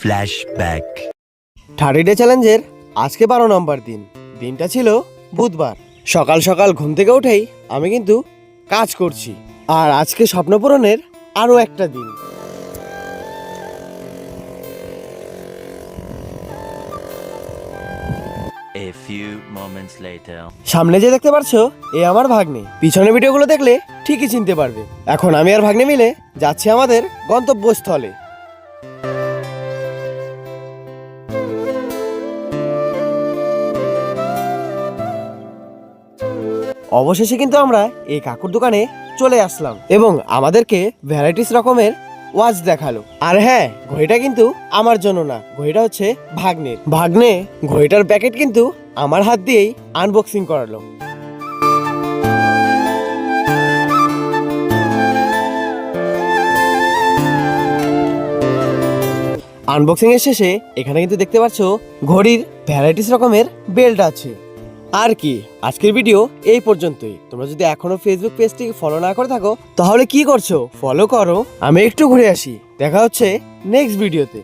Flashback. 30 day চ্যালেঞ্জের আজকে 12 নম্বর দিন। দিনটা ছিল বুধবার। সকাল সকাল ঘুম থেকে উঠেই আমি কিন্তু কাজ করছি। আর আজকে স্বপ্ন পূরণের আরও একটা দিন। A few moments later. সামনে যে দেখতে পারছো এ আমার ভাগ্নে। পিছনে ভিডিওগুলো দেখলে ঠিকই চিনতে পারবে। এখন আমি আর ভাগ্নে মিলে যাচ্ছি আমাদের গন্তব্যস্থলে। অবশেষে কিন্তু আমরা এই কাকুর দোকানে চলে আসলাম এবং আমাদেরকে ভ্যারাইটিস রকমের ওয়াচ দেখালো। আর হ্যাঁ, ঘড়িটা কিন্তু আমার জন্য না, ঘড়িটা হচ্ছে ভাগ্নের। ভাগ্নে ঘড়িটার প্যাকেট কিন্তু আমার হাত দিয়েই আনবক্সিং করালো। আনবক্সিং এর শেষে এখানে কিন্তু দেখতে পাচ্ছ ঘড়ির ভ্যারাইটিস রকমের বেল্ট আছে। আর কি, আজকের ভিডিও এই পর্যন্তই। তোমরা যদি এখনো ফেসবুক পেজটিকে ফলো না করে থাকো তাহলে কি করছো, ফলো করো। আমি একটু ঘুরে আসি, দেখা হচ্ছে নেক্সট ভিডিওতে।